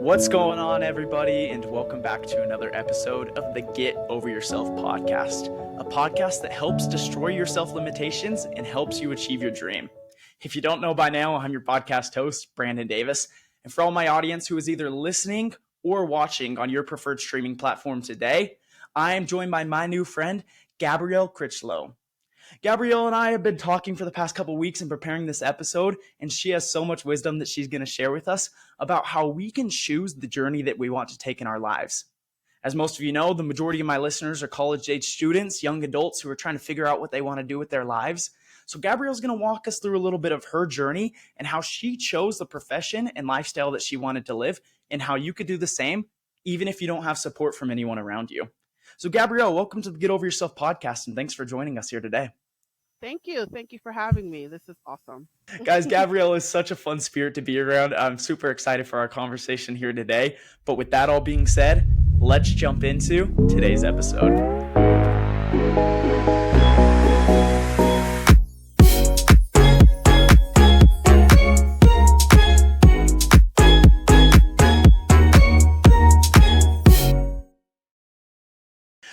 What's going on, everybody, and welcome back to another episode of the Get Over Yourself podcast, a podcast that helps destroy your self-limitations and helps you achieve your dream. If you don't know by now, I'm your podcast host, Brandon Davis, and for all my audience who is either listening or watching on your preferred streaming platform today, I am joined by my new friend, Gabrielle Crichlow. Gabrielle and I have been talking for the past couple weeks and preparing this episode, and she has so much wisdom that she's going to share with us about how we can choose the journey that we want to take in our lives. As most of you know, the majority of my listeners are college-age students, young adults who are trying to figure out what they want to do with their lives. So Gabrielle's going to walk us through a little bit of her journey and how she chose the profession and lifestyle that she wanted to live, and how you could do the same, even if you don't have support from anyone around you. So Gabrielle, welcome to the Get Over Yourself podcast, and thanks for joining us here today. Thank you. Thank you for having me. This is awesome. Guys, Gabrielle is such a fun spirit to be around. I'm super excited for our conversation here today. But with that all being said, let's jump into today's episode.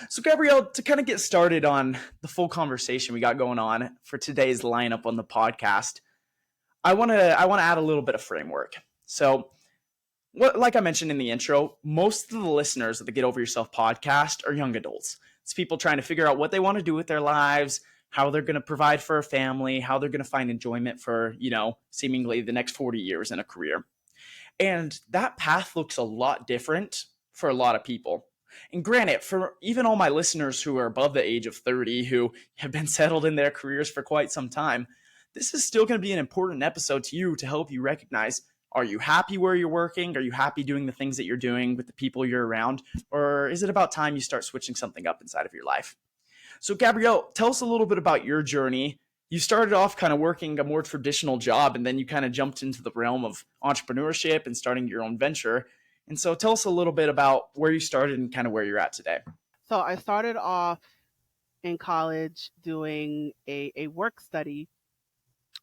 So Gabrielle, to kind of get started on the full conversation we got going on for today's lineup on the podcast, I want to add a little bit of framework. So, like I mentioned in the intro, most of the listeners of the Get Over Yourself podcast are young adults. It's people trying to figure out what they want to do with their lives, how they're going to provide for a family, how they're going to find enjoyment for, seemingly the next 40 years in a career. And that path looks a lot different for a lot of people. And granted, for even all my listeners who are above the age of 30, who have been settled in their careers for quite some time, this is still going to be an important episode to you to help you recognize, are you happy where you're working? Are you happy doing the things that you're doing with the people you're around? Or is it about time you start switching something up inside of your life? So Gabrielle, tell us a little bit about your journey. You started off kind of working a more traditional job, and then you kind of jumped into the realm of entrepreneurship and starting your own venture. And so tell us a little bit about where you started and kind of where you're at today. So I started off in college doing a work study.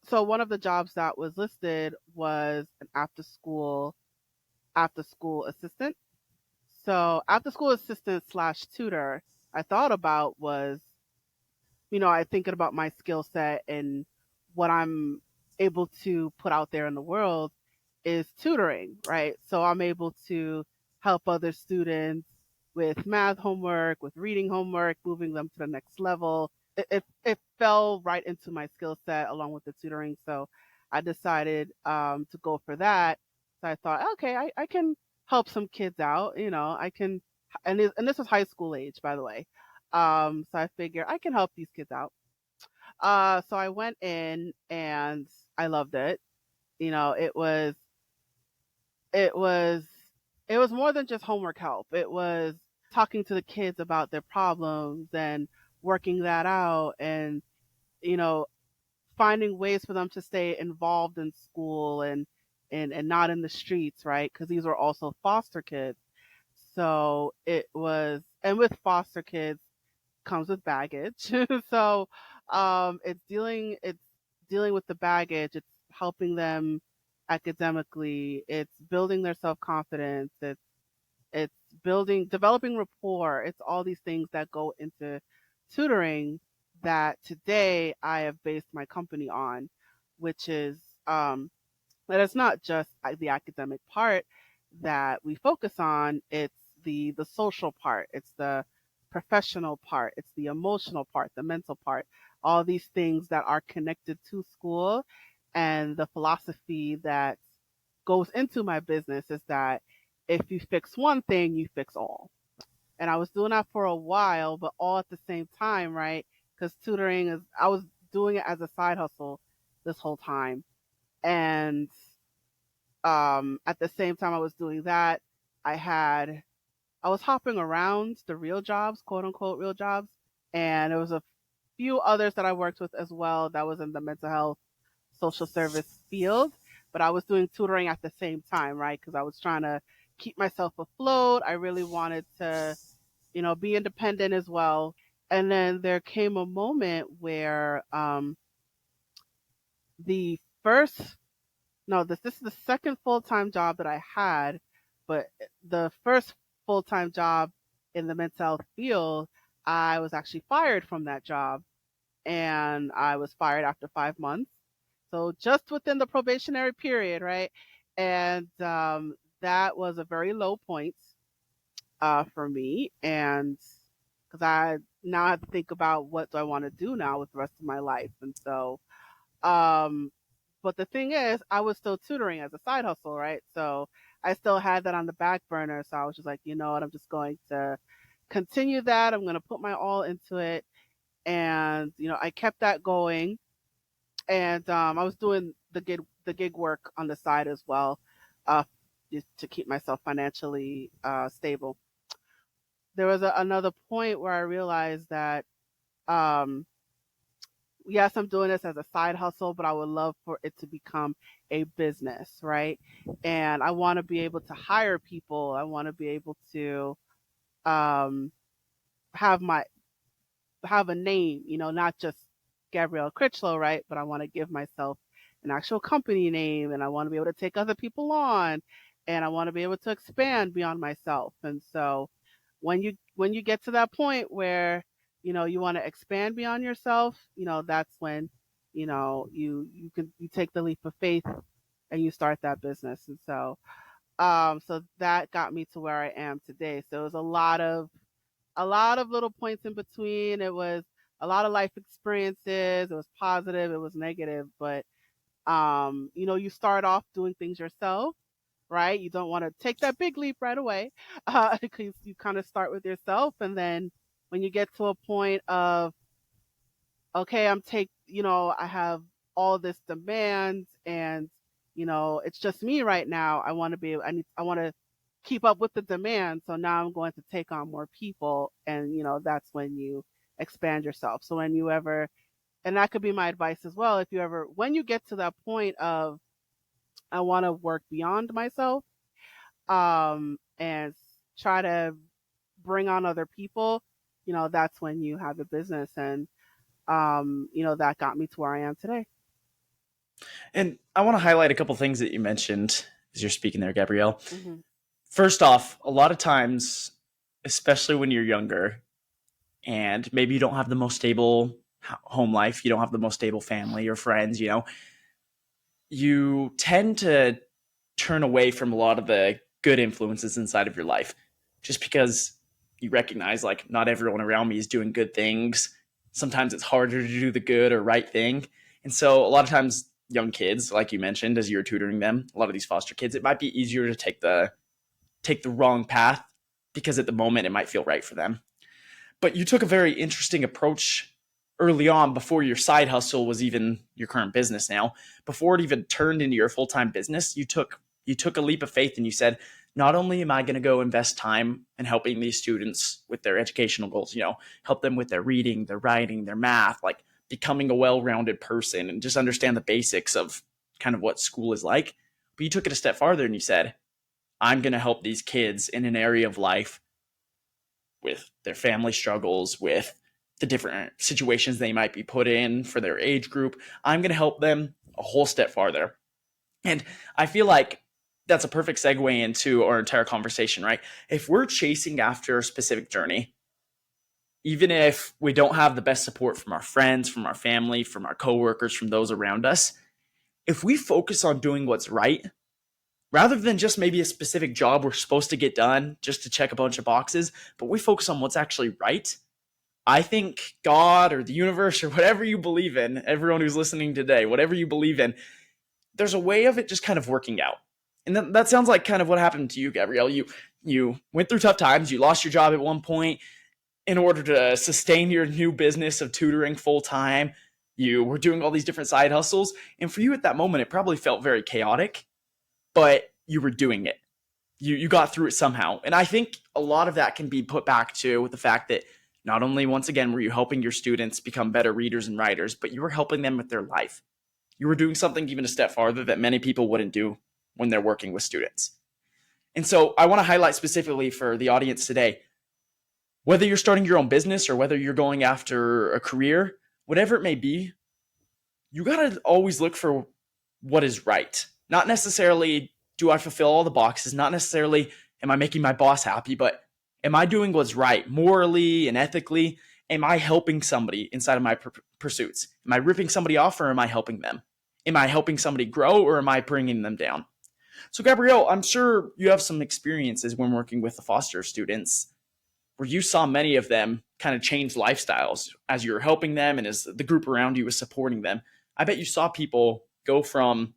So one of the jobs that was listed was an after school assistant. So after school assistant / tutor, I thought about was, I thinking about my skill set and what I'm able to put out there in the world is tutoring, right? So I'm able to help other students with math homework, with reading homework, moving them to the next level. It fell right into my skill set along with the tutoring. So I decided to go for that. So I thought, okay, I can help some kids out, I can, and this was high school age, by the way. So I figured I can help these kids out. So I went in and I loved it. It was it was more than just homework help. It was talking to the kids about their problems and working that out and you know finding ways for them to stay involved in school and not in the streets, right? Because these were also foster kids. So it was, and with foster kids comes with baggage. So it's dealing with the baggage. It's helping them academically. It's building their self confidence. It's developing rapport. It's all these things that go into tutoring that today I have based my company on, which is that it's not just the academic part that we focus on. It's the social part. It's the professional part. It's the emotional part, the mental part, all these things that are connected to school. And the philosophy that goes into my business is that if you fix one thing, you fix all. And I was doing that for a while, but all at the same time, right? Because I was doing it as a side hustle this whole time. And at the same time I was doing that, I was hopping around the real jobs, quote unquote real jobs. And there was a few others that I worked with as well that was in the mental health social service field. But I was doing tutoring at the same time, right? Because I was trying to keep myself afloat. I really wanted to, be independent as well. And then there came a moment where the first, no, this is the second full time job that I had But the first full-time job in the mental health field, I was actually fired from that job, and I was fired after 5 months. So just within the probationary period, right? And that was a very low point for me, and because I now have to think about what do I want to do now with the rest of my life, and so um, but the thing is, I was still tutoring as a side hustle, right? So I still had that on the back burner. So I was just like, you know what, I'm just going to continue that. I'm going to put my all into it. And, I kept that going. And I was doing the gig work on the side as well, uh, just to keep myself financially stable. There was another point where I realized that um, yes, I'm doing this as a side hustle, but I would love for it to become a business, right? And I want to be able to hire people. I want to be able to um, have my have a name, not just Gabrielle Crichlow, right? But I want to give myself an actual company name, and I want to be able to take other people on, and I want to be able to expand beyond myself. And so, when you get to that point where you want to expand beyond yourself, that's when you take the leap of faith and you start that business. And so that got me to where I am today. So it was a lot of little points in between. It was a lot of life experiences. It was positive, it was negative, but you start off doing things yourself, right? You don't want to take that big leap right away, because you kind of start with yourself, and then when you get to a point of okay, I have all this demand, and it's just me right now. I want to keep up with the demand. So now I'm going to take on more people, and that's when you expand yourself. So when you ever, and that could be my advice as well, if you ever, when you get to that point of I want to work beyond myself, and try to bring on other people, that's when you have a business, and that got me to where I am today. And I want to highlight a couple things that you mentioned as you're speaking there, Gabrielle. Hmm. First off, a lot of times, especially when you're younger and maybe you don't have the most stable home life, you don't have the most stable family or friends, you tend to turn away from a lot of the good influences inside of your life just because you recognize like not everyone around me is doing good things. Sometimes it's harder to do the good or right thing. And so a lot of times young kids, like you mentioned, as you're tutoring them, a lot of these foster kids, it might be easier to take the wrong path because at the moment it might feel right for them. But you took a very interesting approach early on before your side hustle was even your current business now. Before it even turned into your full-time business, you took a leap of faith and you said, not only am I going to go invest time in helping these students with their educational goals, help them with their reading, their writing, their math, like becoming a well-rounded person and just understand the basics of kind of what school is like. But you took it a step farther and you said, I'm going to help these kids in an area of life with their family struggles, with the different situations they might be put in for their age group. I'm going to help them a whole step farther. And I feel like that's a perfect segue into our entire conversation, right? If we're chasing after a specific journey, even if we don't have the best support from our friends, from our family, from our coworkers, from those around us, if we focus on doing what's right, rather than just maybe a specific job we're supposed to get done just to check a bunch of boxes, but we focus on what's actually right, I think God or the universe or whatever you believe in, everyone who's listening today, whatever you believe in, there's a way of it just kind of working out. And that sounds like kind of what happened to you, Gabrielle. You went through tough times. You lost your job at one point in order to sustain your new business of tutoring full time. You were doing all these different side hustles. And for you at that moment, it probably felt very chaotic, but you were doing it. You got through it somehow. And I think a lot of that can be put back to the fact that not only, once again, were you helping your students become better readers and writers, but you were helping them with their life. You were doing something even a step farther that many people wouldn't do when they're working with students. And so I want to highlight specifically for the audience today, whether you're starting your own business or whether you're going after a career, whatever it may be, you got to always look for what is right. Not necessarily Do I fulfill all the boxes? Not necessarily am I making my boss happy, but am I doing what's right morally and ethically? Am I helping somebody inside of my pursuits? Am I ripping somebody off, or am I helping them? Am I helping somebody grow, or am I bringing them down? So, Gabrielle, I'm sure you have some experiences when working with the foster students where you saw many of them kind of change lifestyles as you were helping them and as the group around you was supporting them. I bet you saw people go from,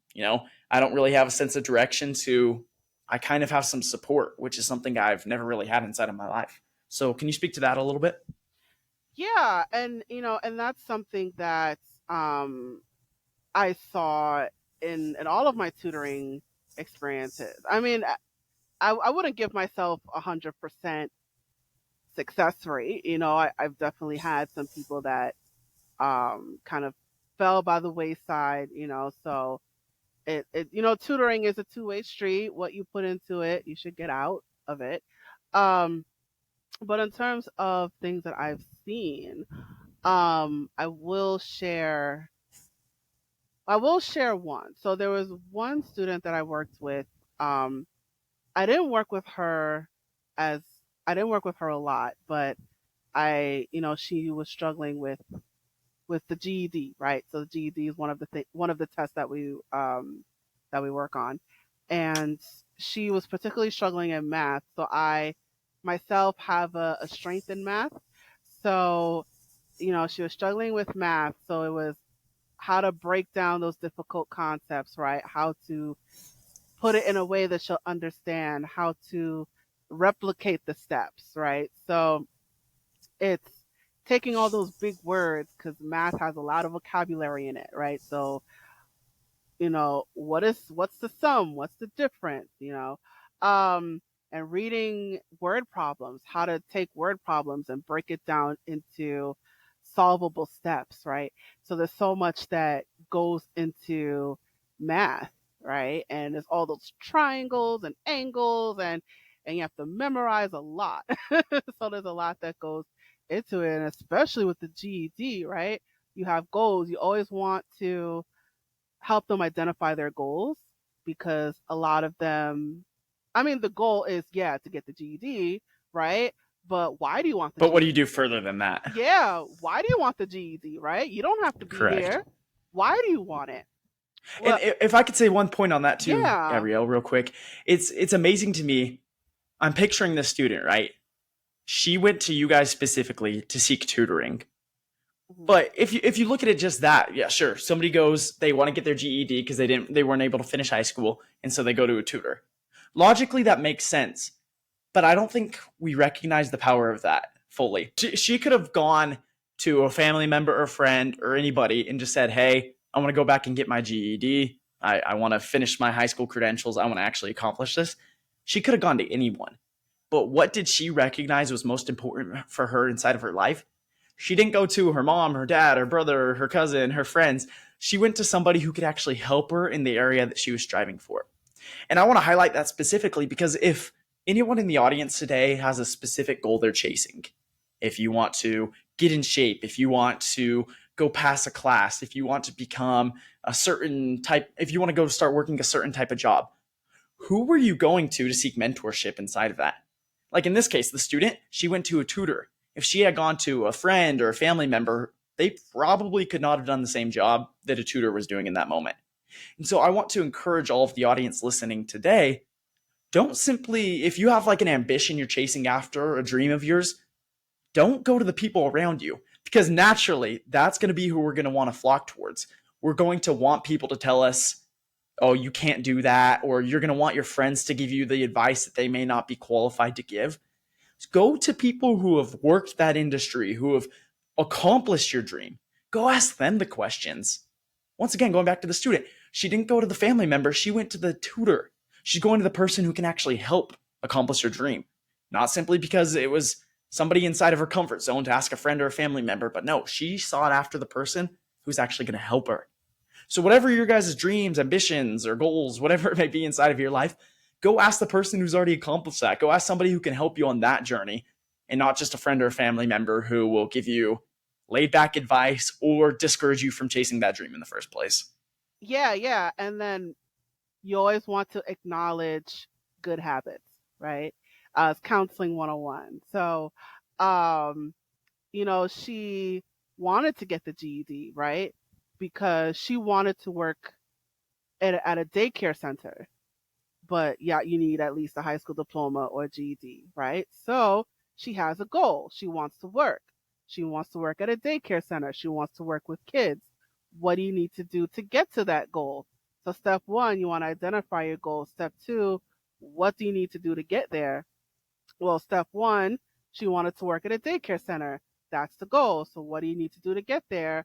I don't really have a sense of direction to I kind of have some support, which is something I've never really had inside of my life. So, can you speak to that a little bit? Yeah, and and that's something that um I saw in all of my tutoring experiences. I mean, I wouldn't give myself 100% success rate. I've definitely had some people that kind of fell by the wayside. So tutoring is a two-way street. What you put into it, you should get out of it. Um, but in terms of things that I've seen, I will share. I will share one. So there was one student that I worked with. Um, I didn't work with her as I didn't work with her a lot, but she was struggling with the GED, right? So the GED is one of the tests that we work on, and she was particularly struggling in math. So I myself have a strength in math, so she was struggling with math. So it was how to break down those difficult concepts, right? How to put it in a way that she'll understand, how to replicate the steps, right? So it's taking all those big words because math has a lot of vocabulary in it, right? So what's the sum, what's the difference, um and reading word problems, how to take word problems and break it down into solvable steps, right? So there's so much that goes into math, right? And there's all those triangles and angles, and you have to memorize a lot. So there's a lot that goes into it, and especially with the GED, right? You have goals. You always want to help them identify their goals, because a lot of them, I mean, the goal is, yeah, to get the GED, right? But why do you want the But what do you GED? do further than that? Yeah, why do you want the GED, right? You don't have to be Correct. here. Why do you want it? And Well, if I could say one point on that too, yeah. Gabrielle, real quick, it's amazing to me. I'm picturing this student, right? She went to you guys specifically to seek tutoring. Mhm. But if you look at it just that, yeah, sure. Somebody goes, they want to get their GED because they weren't able to finish high school, and so they go to a tutor. Logically, that makes sense, but I don't think we recognize the power of that fully. She could have gone to a family member or friend or anybody and just said, "Hey, I want to go back and get my GED. I want to finish my high school credentials. I want to actually accomplish this." She could have gone to anyone. But what did she recognize was most important for her inside of her life? She didn't go to her mom, her dad, her brother, her cousin, her friends. She went to somebody who could actually help her in the area that she was striving for. And I want to highlight that specifically because if anyone in the audience today has a specific goal they're chasing, if you want to get in shape, if you want to go pass a class, if you want to become a certain type, if you want to go start working a certain type of job, who were you going to seek mentorship inside of that? Like in this case, the student, she went to a tutor. If she had gone to a friend or a family member, they probably could not have done the same job that a tutor was doing in that moment. And so I want to encourage all of the audience listening today, don't simply, if you have like an ambition you're chasing after, a dream of yours, don't go to the people around you because naturally that's going to be who we're going to want to flock towards. We're going to want people to tell us, oh, you can't do that, or you're going to want your friends to give you the advice that they may not be qualified to give. Go to people who have worked that industry, who have accomplished your dream. Go ask them the questions. Once again, going back to the student, she didn't go to the family member, she went to the tutor. She's going to the person who can actually help accomplish her dream. Not simply because it was somebody inside of her comfort zone to ask a friend or a family member, but no, she sought after the person who's actually going to help her. So, whatever your guys' dreams, ambitions, or goals, whatever it may be inside of your life, go ask the person who's already accomplished that. Go ask somebody who can help you on that journey and not just a friend or a family member who will give you laid back advice or discourage you from chasing that dream in the first place. Yeah, yeah. And then you always want to acknowledge good habits, right? It's counseling 101. So, um, she wanted to get the GED, right? Because she wanted to work at a daycare center. But yeah, you need at least a high school diploma or GED, right? So she has a goal. She wants to work. She wants to work at a daycare center. She wants to work with kids. What do you need to do to get to that goal? So, step one, you want to identify your goal. Step two, what do you need to do to get there? Well, step one, she wanted to work at a daycare center. That's the goal. So, what do you need to do to get there?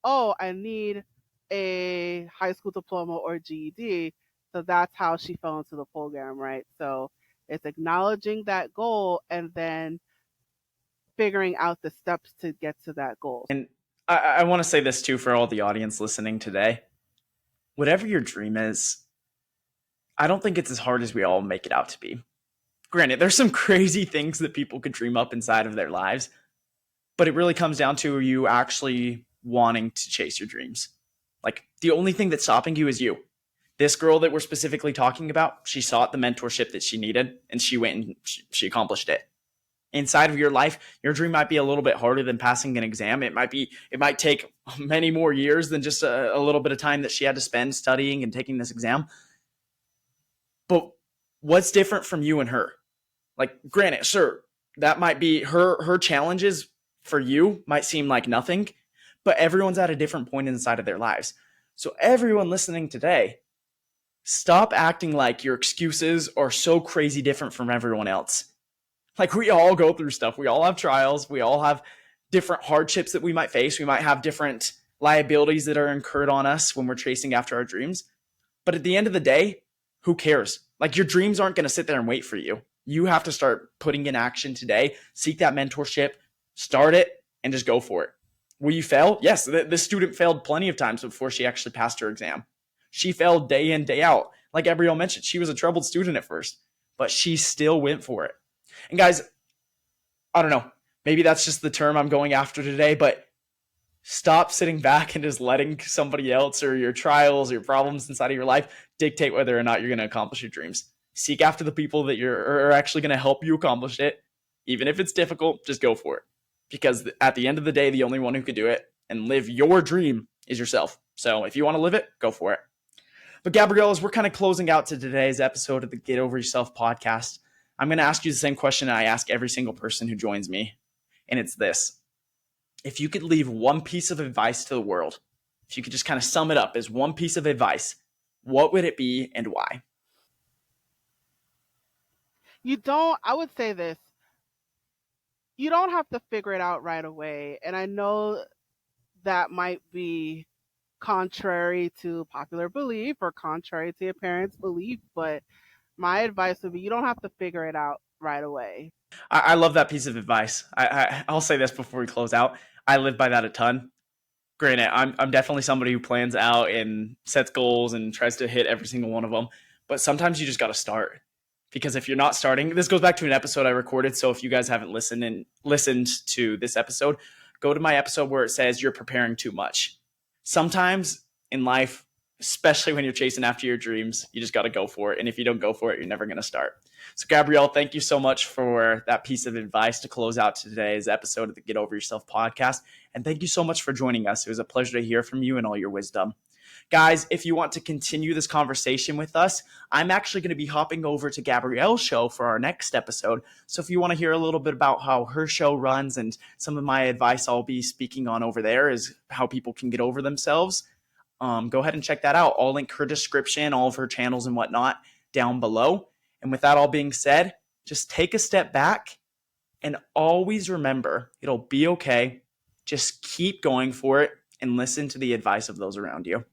Oh, I need a high school diploma or GED. So, that's how she fell into the program, right? So, it's acknowledging that goal and then figuring out the steps to get to that goal. And I want to say this too for all the audience listening today. Whatever your dream is, I don't think it's as hard as we all make it out to be. Granted, there's some crazy things that people could dream up inside of their lives, but it really comes down to you actually wanting to chase your dreams. Like, the only thing that's stopping you is you. This girl that we're specifically talking about, she sought the mentorship that she needed, and she went and she accomplished it. Inside of your life, your dream might be a little bit harder than passing an exam. It might take many more years than just a little bit of time that she had to spend studying and taking this exam. But what's different from you and her? Like, granted, sure, that might be her challenges for you might seem like nothing, but everyone's at a different point inside of their lives. So everyone listening today, stop acting like your excuses are so crazy different from everyone else. Like, we all go through stuff. We all have trials. We all have different hardships that we might face. We might have different liabilities that are incurred on us when we're chasing after our dreams. But at the end of the day, who cares? Like, your dreams aren't going to sit there and wait for you. You have to start putting in action today. Seek that mentorship, start it, and just go for it. Will you fail? Yes, this student failed plenty of times before she actually passed her exam. She failed day in, day out. Like Gabrielle mentioned, she was a troubled student at first, but she still went for it. And guys, I don't know, maybe that's just the term I'm going after today, but stop sitting back and just letting somebody else or your trials, your problems inside of your life dictate whether or not you're going to accomplish your dreams. Seek after the people that are actually going to help you accomplish it. Even if it's difficult, just go for it. Because at the end of the day, the only one who could do it and live your dream is yourself. So if you want to live it, go for it. But Gabrielle, as we're kind of closing out to today's episode of the Get Over Yourself podcast, I'm going to ask you the same question I ask every single person who joins me. And it's this. If you could leave one piece of advice to the world, if you could just kind of sum it up as one piece of advice, what would it be and why? I would say this, you don't have to figure it out right away. And I know that might be contrary to popular belief or contrary to your parents' belief, but my advice would be you don't have to figure it out right away. I love that piece of advice. I'll say this before we close out. I live by that a ton. Granted, I'm definitely somebody who plans out and sets goals and tries to hit every single one of them. But sometimes you just got to start. Because if you're not starting, this goes back to an episode I recorded. So if you guys haven't listened to this episode, go to my episode where it says you're preparing too much. Sometimes in life, especially when you're chasing after your dreams, you just got to go for it. And if you don't go for it, you're never going to start. So Gabrielle, thank you so much for that piece of advice to close out today's episode of the Get Over Yourself podcast. And thank you so much for joining us. It was a pleasure to hear from you and all your wisdom. Guys, if you want to continue this conversation with us, I'm actually going to be hopping over to Gabrielle's show for our next episode. So if you want to hear a little bit about how her show runs and some of my advice I'll be speaking on over there is how people can get over themselves, go ahead and check that out. I'll link her description, all of her channels and whatnot down below. And with that all being said, just take a step back and always remember it'll be okay. Just keep going for it and listen to the advice of those around you.